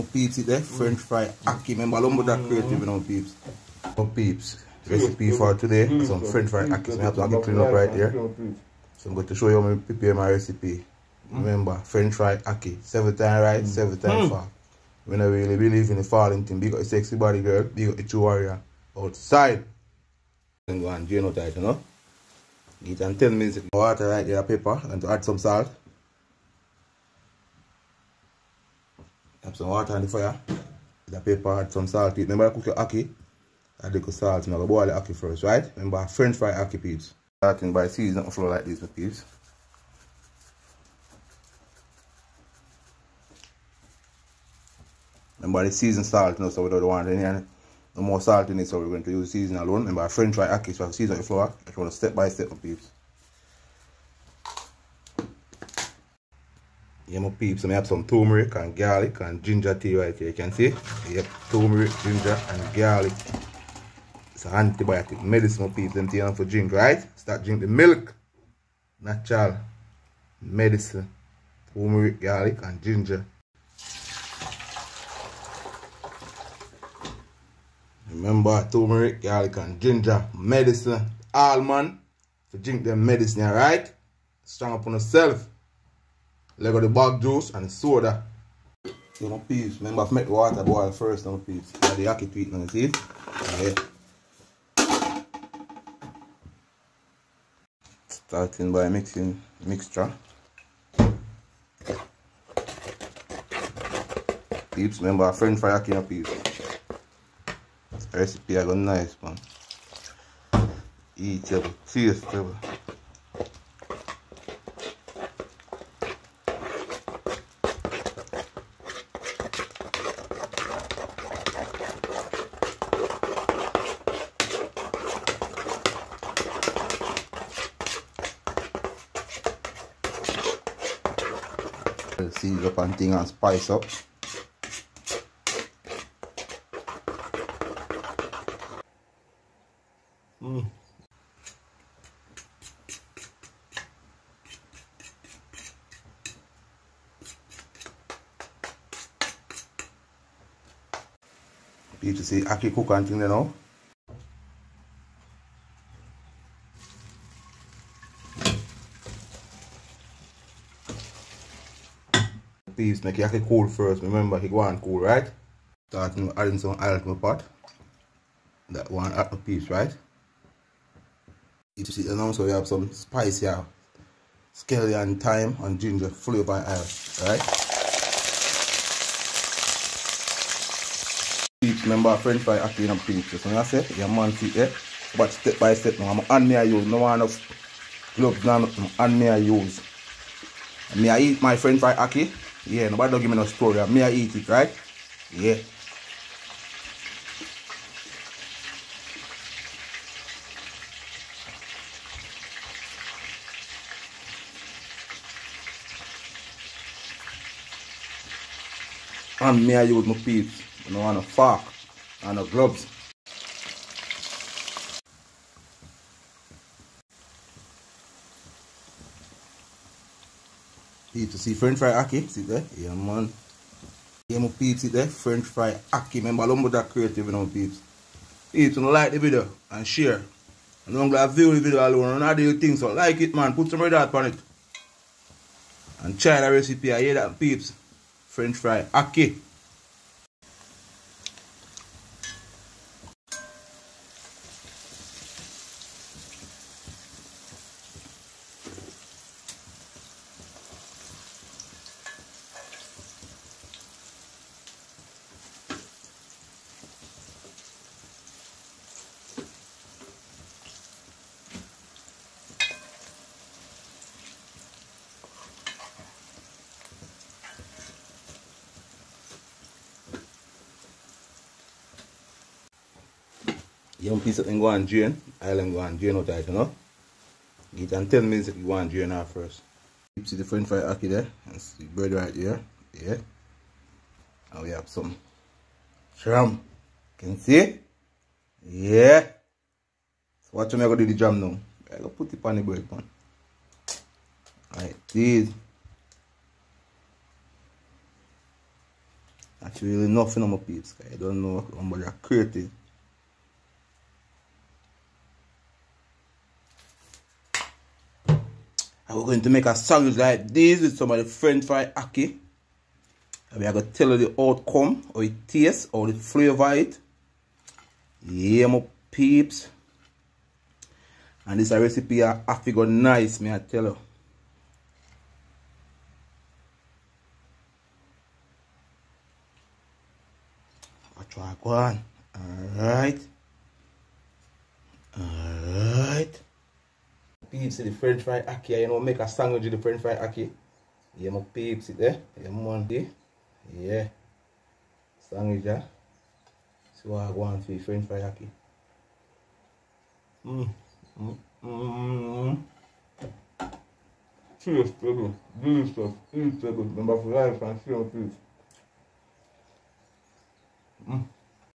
my peeps it there, French fry ackee. Remember lumberjack creative, you know, peeps. So peeps, recipe for today, some French fry ackee. So I have to get clean up right here. So I'm going to show you how I prepare my recipe. Remember, French fry ackee. 7 times right, 7 times fall. We don't really believe in the falling thing. Big up the sexy body girl, big up the true warrior outside. And go and drain out it, you know. Give it 10 minutes. Water right there, pepper, and to add some salt. Have some water on the fire. The pepper, add some salt. Remember to cook your ackee. Add the salt. I'm going to boil the ackee first, right? Remember, French fry ackee peeps. Starting by seasoning the flour like this, my peeps. Remember the seasoned salt, you know, so we don't want any no more salt in it, so we're going to use season alone. Remember French fry ackee, so I have season the flour. I want to step by step, my peeps. Yeah, my peeps, I have some turmeric and garlic and ginger tea right here. You can see, yep, turmeric, ginger, and garlic. It's an antibiotic medicine, my peeps. Them tea enough for drink, right? Start drink the milk. Natural medicine, turmeric, garlic, and ginger. Remember, turmeric, garlic, and ginger, medicine, almond, to drink them medicine, right? Strong up on yourself. Leg of the bag juice and soda. So my peeps, remember to make the water boil first, my peeps. Add the ackee to it, you see? Yeah. Starting by mixing mixture. Peeps, remember French fry ackee, peeps. Recipe I got nice, man. Eatable, tasteable. Season up and thing and spice up. People say ackee cook and thing there now. Please make your ackee cool first. Remember, he go on cool, right? Starting adding some oil to my pot. That one at the piece, right? You see the now, so we have some spice here. Scallion, thyme, and ginger, fully by oil, right? Remember French fry ackee in a peach. So I say, your man see it, but step by step now. I'm on me I use, no one of gloves now, on me I use. Me I eat my French fry ackee. Yeah, nobody don't give me no story. Me I eat it, right? Yeah. And me I use my peeps. I don't want a fork and no gloves. Peeps, you see French fry ackee, see there? Yeah, man. Yeah, my peeps, see there? French fry ackee. Remember, lumberjack creative, you know, peeps. Peeps, you know, like the video and share. And don't go view the video alone and all the things. So like it, man. Put some red hot on it. And try the recipe. I hear that, peeps. French fry ackee. Young piece of thing go and drain. I'll go and drain out it, you know. Give it 10 minutes if you go and drain out first. You see the French fry ackee there. And see bread right here. Yeah. And we have some jam. Can you see? Yeah. So what am I going to do the jam now? I'm going to put it on the bread pan. Like this. That's really nothing on my peeps. I don't know lumberjack creative. And we're going to make a sandwich like this with some of the French fried ackee. And we are going to tell you the outcome, or it tastes, or the flavor it. Yeah, my peeps. And this a recipe I figure nice, me I tell you. I try go on. Alright. Alright. Peeps, the French fried ackee, you know, make a sandwich with the French fried ackee. Yeah, my peeps, it there. Yeah, man. Yeah. Sandwich, yeah. See what I want for the French fried ackee. Cheers, baby. Delicious. Eat, baby. Number 5 and 3 on peeps.